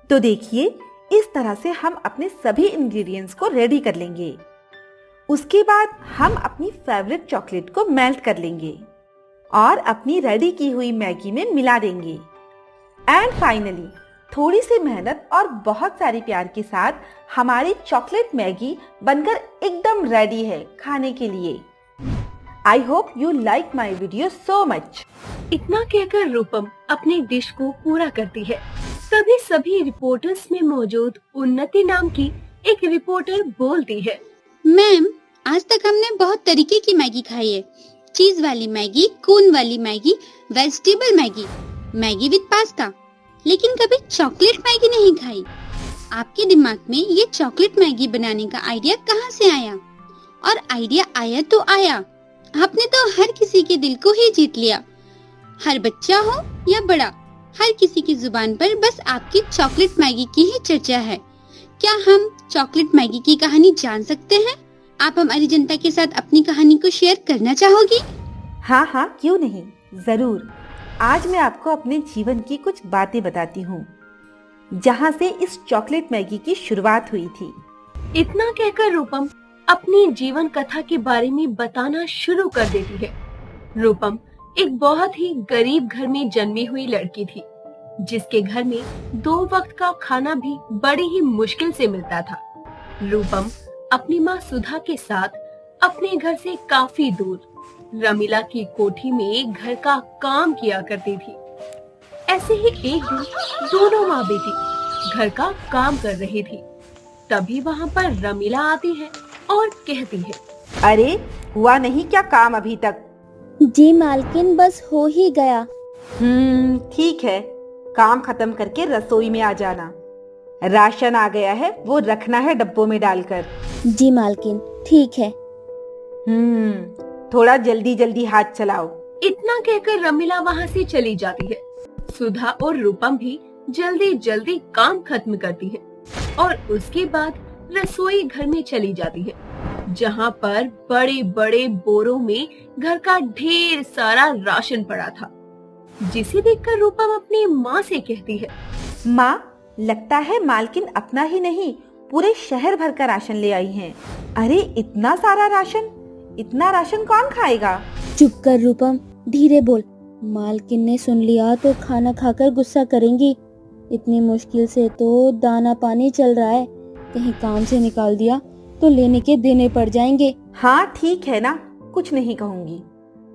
तो देखिए, इस तरह से हम अपने सभी इंग्रेडिएंट्स को रेडी कर लेंगे। उसके बाद हम अपनी फेवरेट चॉकलेट को मेल्ट कर लेंगे और अपनी रेडी की हुई मैगी में मिला देंगे। एंड फाइनली थोड़ी सी मेहनत और बहुत सारी प्यार के साथ हमारी चॉकलेट मैगी बनकर एकदम रेडी है खाने के लिए। I hope you like my video so much. इतना कहकर रूपम अपनी डिश को पूरा करती है। तभी सभी रिपोर्टर्स में मौजूद उन्नति नाम की एक रिपोर्टर बोलती है, मैम, आज तक हमने बहुत तरीके की मैगी खाई है। चीज वाली मैगी, कून वाली Maggi, vegetable Maggi, Maggi with pasta, लेकिन कभी चॉकलेट मैगी नहीं खाई। आपके दिमाग में ये चॉकलेट मैगी बनाने का आइडिया कहाँ से आया? और आइडिया आया तो आया, आपने तो हर किसी के दिल को ही जीत लिया। हर बच्चा हो या बड़ा, हर किसी की जुबान पर बस आपकी चॉकलेट मैगी की ही चर्चा है। क्या हम चॉकलेट मैगी की कहानी जान सकते हैं? आप हमारी जनता के साथ अपनी कहानी को शेयर करना चाहोगी? हाँ, क्यों नहीं, जरूर। आज मैं आपको अपने जीवन की कुछ बातें बताती हूँ, जहाँ से इस चॉकलेट मैगी की शुरुआत हुई थी। इतना कहकर रूपम अपनी जीवन कथा के बारे में बताना शुरू कर देती है। रूपम एक बहुत ही गरीब घर में जन्मी हुई लड़की थी, जिसके घर में 2 वक्त का खाना भी बड़ी ही मुश्किल से मिलता था। रूपम अपनी माँ सुधा के साथ अपने घर से काफी दूर रमीला की कोठी में घर का काम किया करती थी। ऐसे ही एक दिन दोनों माँ बेटी घर का काम कर रही थी। तभी वहाँ पर रमीला आती है और कहती है, अरे हुआ नहीं क्या काम अभी तक? जी मालकिन, बस हो ही गया। ठीक है, काम खत्म करके रसोई में आ जाना। राशन आ गया है, वो रखना है डब्बों में डालकर। जी मालकिन, ठीक है। थोड़ा जल्दी जल्दी हाथ चलाओ। इतना कहकर रमीला वहाँ से चली जाती है। सुधा और रूपम भी जल्दी जल्दी काम खत्म करती है और उसके बाद रसोई घर में चली जाती है, जहाँ पर बड़े बड़े बोरों में घर का ढेर सारा राशन पड़ा था, जिसे देखकर रूपम अपनी माँ से कहती है, माँ, लगता है मालकिन अपना ही नहीं पूरे शहर भर का राशन ले आई हैं। अरे इतना सारा राशन, इतना राशन कौन खाएगा? चुप कर रूपम, धीरे बोल। मालकिन ने सुन लिया तो खाना खाकर गुस्सा करेंगी। इतनी मुश्किल से तो दाना पानी चल रहा है, कहीं काम से निकाल दिया तो लेने के देने पड़ जाएंगे। हाँ ठीक है ना, कुछ नहीं कहूँगी,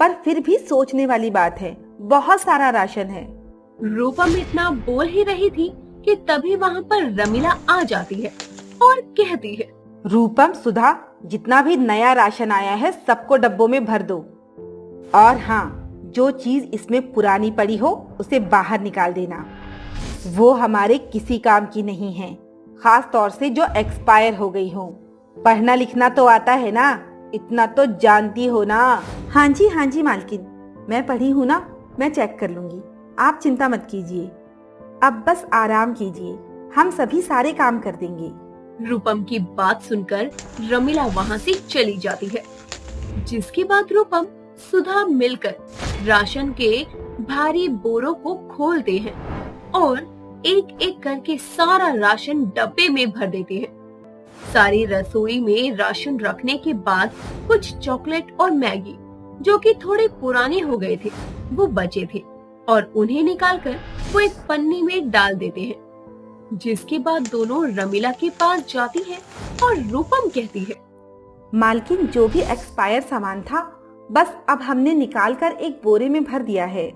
पर फिर भी सोचने वाली बात है, बहुत सारा राशन है। रूपम इतना बोल ही रही थी कि तभी वहाँ पर रमीला आ जाती है और कहती है, रूपम, सुधा, जितना भी नया राशन आया है सबको डब्बों में भर दो। और हाँ, जो चीज इसमें पुरानी पड़ी हो उसे बाहर निकाल देना। वो हमारे किसी काम की नहीं है, खास तौर से जो एक्सपायर हो गई हो। पढ़ना लिखना तो आता है ना, इतना तो जानती हो ना? हाँ जी मालकिन, मैं पढ़ी हूँ ना, मैं चेक कर लूंगी, आप चिंता मत कीजिए। अब बस आराम कीजिए, हम सभी सारे काम कर देंगे। रूपम की बात सुनकर रमीला वहाँ से चली जाती है, जिसके बाद रूपम सुधा मिलकर राशन के भारी बोरों को खोलते हैं और एक एक करके सारा राशन डब्बे में भर देते हैं। सारी रसोई में राशन रखने के बाद कुछ चॉकलेट और मैगी, जो कि थोड़े पुराने हो गए थे, वो बचे थे और उन्हें निकालकर वो एक पन्नी में डाल देते हैं। जिसके बाद दोनों रमीला के पास जाती है और रूपम कहती है, मालकिन, जो भी एक्सपायर सामान था बस अब हमने निकालकर एक बोरे में भर दिया है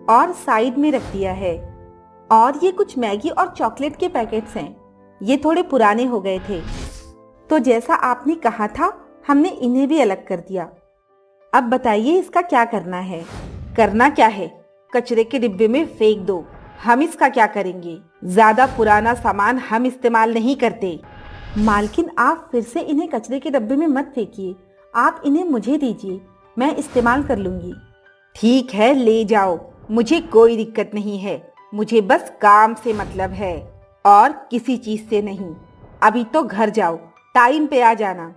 और साइड में रख दिया है। और ये कुछ मैगी और चॉकलेट के पैकेट्स हैं, ये थोड़े पुराने हो गए थे, तो जैसा आपने कहा था हमने इन्हें भी अलग कर दिया। अब बताइए इसका क्या करना है? करना क्या है, कचरे के डिब्बे में फेंक दो। हम इसका क्या करेंगे? ज्यादा पुराना सामान हम इस्तेमाल नहीं करते। मालकिन, आप फिर से इन्हें कचरे के डब्बे में मत फेंकिए, आप इन्हें मुझे दीजिए, मैं इस्तेमाल कर लूंगी। ठीक है, ले जाओ, मुझे कोई दिक्कत नहीं है, मुझे बस काम से मतलब है और किसी चीज से नहीं। अभी तो घर जाओ, टाइम पे आ जाना।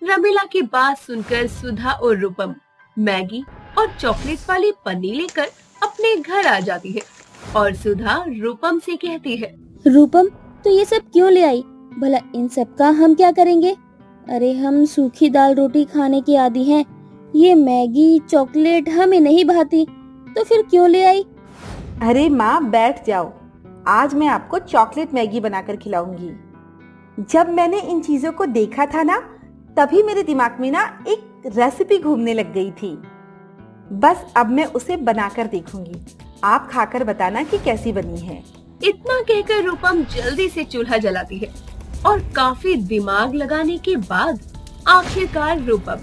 रमीला की बात सुनकर सुधा और रूपम मैगी और चॉकलेट वाली पन्नी लेकर अपने घर आ जाती है और सुधा रूपम से कहती है, रूपम, तो ये सब क्यों ले आई? भला इन सब का हम क्या करेंगे? अरे हम सूखी दाल रोटी खाने के आदी हैं। ये मैगी चॉकलेट हमें नहीं भाती, तो फिर क्यों ले आई? अरे माँ बैठ जाओ, आज मैं आपको चॉकलेट मैगी बनाकर खिलाऊंगी। जब मैंने इन चीजों को देखा था ना, तभी मेरे दिमाग में ना एक रेसिपी घूमने लग गई थी। बस अब मैं उसे बनाकर देखूंगी, आप खाकर बताना कि कैसी बनी है। इतना कहकर रूपम जल्दी से चूल्हा जलाती है और काफी दिमाग लगाने के बाद आखिरकार रूपम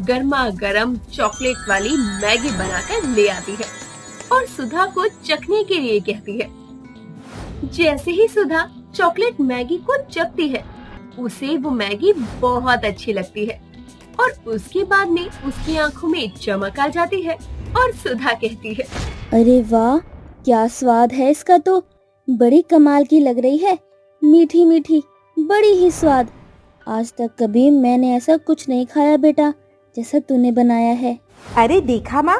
गर्मा गर्म चॉकलेट वाली मैगी बनाकर ले आती है और सुधा को चखने के लिए कहती है। जैसे ही सुधा चॉकलेट मैगी को चखती है, उसे वो मैगी बहुत अच्छी लगती है और उसके बाद में उसकी आंखों में चमक आ जाती है और सुधा कहती है, अरे वाह, क्या स्वाद है इसका, तो बड़ी कमाल की लग रही है। मीठी मीठी, बड़ी ही स्वाद। आज तक कभी मैंने ऐसा कुछ नहीं खाया बेटा, जैसा तूने बनाया है। अरे देखा माँ,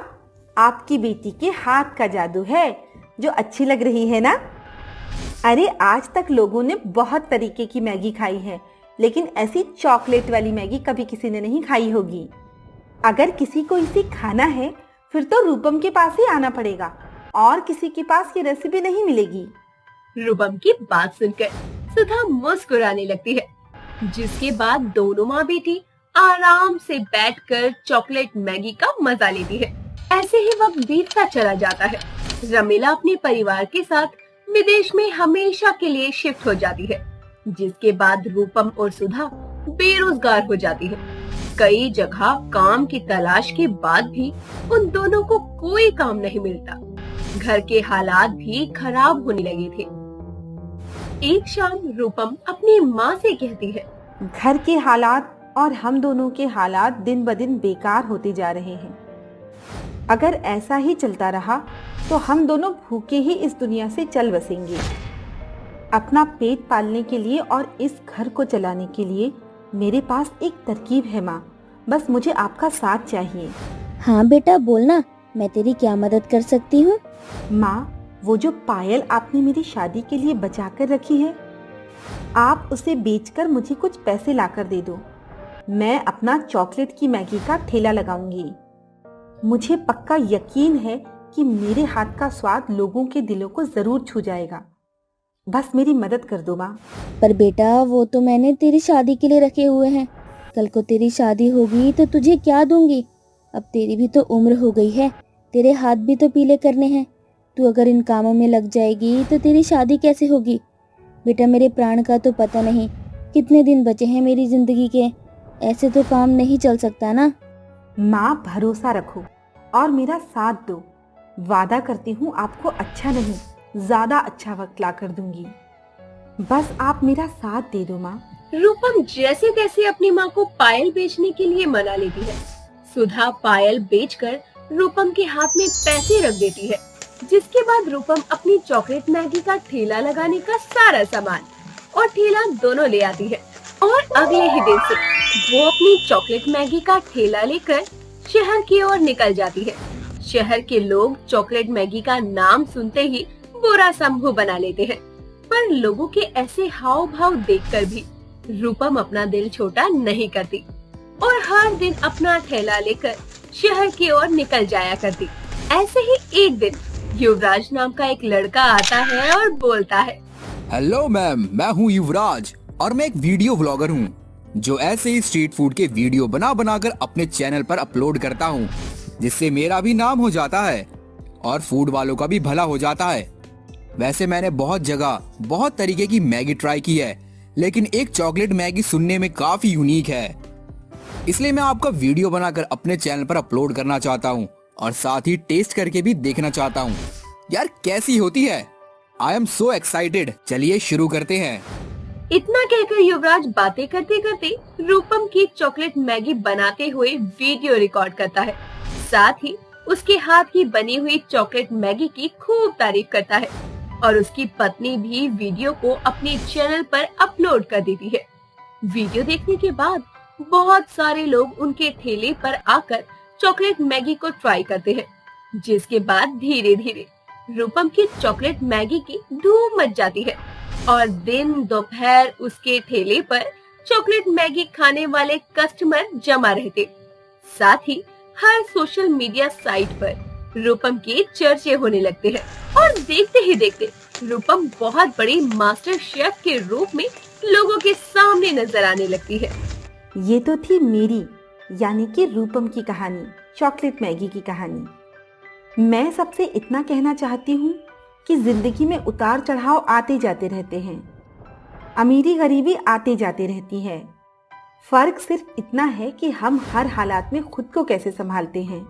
आपकी बेटी के हाथ का जादू है जो अच्छी लग रही है ना। अरे आज तक लोगों ने बहुत तरीके की मैगी खाई है, लेकिन ऐसी चॉकलेट वाली मैगी कभी किसी ने नहीं खाई होगी। अगर किसी को इसे खाना है फिर तो रूपम के पास ही आना पड़ेगा, और किसी के पास ये रेसिपी नहीं मिलेगी। रूपम की बात सुनकर सुधा मुस्कुराने लगती है, जिसके बाद दोनों माँ बेटी आराम से बैठकर चॉकलेट मैगी का मजा लेती है। ऐसे ही वक्त बीतता चला जाता है। रमीला अपने परिवार के साथ विदेश में हमेशा के लिए शिफ्ट हो जाती है, जिसके बाद रूपम और सुधा बेरोजगार हो जाती है। कई जगह काम की तलाश के बाद भी उन दोनों को कोई काम नहीं मिलता। घर के हालात भी खराब होने लगे थे। एक शाम रूपम अपनी माँ से कहती है, घर के हालात और हम दोनों के हालात दिन ब दिन बेकार होते जा रहे हैं। अगर ऐसा ही चलता रहा तो हम दोनों भूखे ही इस दुनिया से चल बसेंगे। अपना पेट पालने के लिए और इस घर को चलाने के लिए मेरे पास एक तरकीब है माँ, बस मुझे आपका साथ चाहिए। हाँ बेटा बोलना, मैं तेरी क्या मदद कर सकती हूँ? माँ, वो जो पायल आपने मेरी शादी के लिए बचा कर रखी है, आप उसे बेचकर मुझे कुछ पैसे लाकर दे दो। मैं अपना चॉकलेट की मैगी का ठेला लगाऊंगी। मुझे पक्का यकीन है कि मेरे हाथ का स्वाद लोगों के दिलों को जरूर छू जाएगा। बस मेरी मदद कर दो माँ। पर बेटा वो तो मैंने तेरी शादी के लिए रखे हुए हैं। कल को तेरी शादी होगी तो तुझे क्या दूंगी? अब तेरी भी तो उम्र हो गई है, तेरे हाथ भी तो पीले करने हैं। तू अगर इन कामों में लग जाएगी तो तेरी शादी कैसे होगी? बेटा मेरे प्राण का तो पता नहीं कितने दिन बचे हैं मेरी जिंदगी के, ऐसे तो काम नहीं चल सकता ना। माँ भरोसा रखो और मेरा साथ दो। वादा करती हूँ आपको अच्छा नहीं ज्यादा अच्छा वक्त ला कर दूंगी। बस आप मेरा साथ दे दो माँ। रूपम जैसे तैसे अपनी माँ को पायल बेचने के लिए मना लेती है। सुधा पायल बेचकर रूपम के हाथ में पैसे रख देती है, जिसके बाद रूपम अपनी चॉकलेट मैगी का ठेला लगाने का सारा सामान और ठेला दोनों ले आती है और अगले ही दिन से वो अपनी चॉकलेट मैगी का ठेला लेकर शहर की ओर निकल जाती है। शहर के लोग चॉकलेट मैगी का नाम सुनते ही बुरा समूह बना लेते हैं, पर लोगों के ऐसे हाव भाव देखकर भी रूपम अपना दिल छोटा नहीं करती और हर दिन अपना ठेला लेकर शहर की ओर निकल जाया करती। ऐसे ही एक दिन युवराज नाम का एक लड़का आता है और बोलता है, हेलो मैम, मैं हूँ युवराज और मैं एक वीडियो व्लॉगर हूँ जो ऐसे ही स्ट्रीट फूड के वीडियो बना बनाकर अपने चैनल पर अपलोड करता हूँ, जिससे मेरा भी नाम हो जाता है और फूड वालों का भी भला हो जाता है। वैसे मैंने बहुत जगह बहुत तरीके की मैगी ट्राई की है, लेकिन एक चॉकलेट मैगी सुनने में काफी यूनिक है, इसलिए मैं आपका वीडियो बनाकर अपने चैनल पर अपलोड करना चाहता हूँ और साथ ही टेस्ट करके भी देखना चाहता हूँ। यार कैसी होती है? I am so excited. चलिए शुरू करते हैं। इतना कहकर युवराज बातें करते करते रूपम की चॉकलेट मैगी बनाते हुए वीडियो रिकॉर्ड करता है। साथ ही उसके हाथ की बनी हुई चॉकलेट मैगी की खूब तारीफ करता है और उसकी पत्नी भी वीडियो को अपने चैनल पर अपलोड कर देती है। वीडियो देखने के बाद बहुत सारे लोग उनके ठेले पर आकर चॉकलेट मैगी को ट्राई करते हैं, जिसके बाद धीरे धीरे रूपम की चॉकलेट मैगी की धूम मच जाती है। और दिन दोपहर उसके ठेले पर चॉकलेट मैगी खाने वाले कस्टमर जमा रहते। साथ ही हर सोशल मीडिया साइट पर रूपम के चर्चे होने लगते हैं और देखते ही देखते रूपम बहुत बड़ी मास्टर शेफ के रूप में लोगों के सामने नजर आने लगती है। ये तो थी मेरी यानी कि रूपम की कहानी, चॉकलेट मैगी की कहानी। मैं सबसे इतना कहना चाहती हूँ कि जिंदगी में उतार चढ़ाव आते जाते रहते हैं, अमीरी गरीबी आते जाते रहती है। फर्क सिर्फ इतना है कि हम हर हालात में खुद को कैसे संभालते हैं।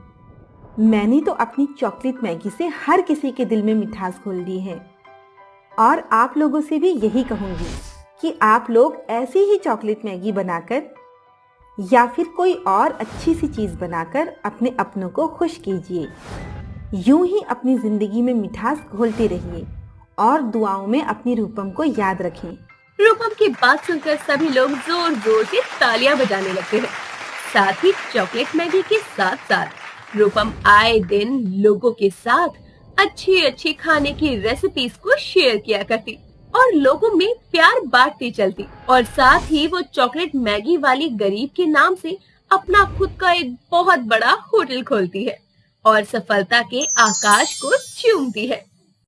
मैंने तो अपनी चॉकलेट मैगी से हर किसी के दिल में मिठास घोल दी है और आप लोगों से भी यही कहूंगी कि आप लोग ऐसी ही चॉकलेट मैगी बनाकर या फिर कोई और अच्छी सी चीज बनाकर अपने अपनों को खुश कीजिए। यूं ही अपनी जिंदगी में मिठास घोलते रहिए और दुआओं में अपनी रूपम को याद रखें। रूपम की बात सुनकर सभी लोग जोर जोर से तालियां बजाने लगते हैं। साथ ही चॉकलेट मैगी के साथ साथ रूपम आए दिन लोगों के साथ अच्छी अच्छी खाने की रेसिपीज को शेयर किया करती और लोगों में प्यार बांटती चलती और साथ ही वो चॉकलेट मैगी वाली गरीब के नाम से अपना खुद का एक बहुत बड़ा होटल खोलती है और सफलता के आकाश को चूमती है।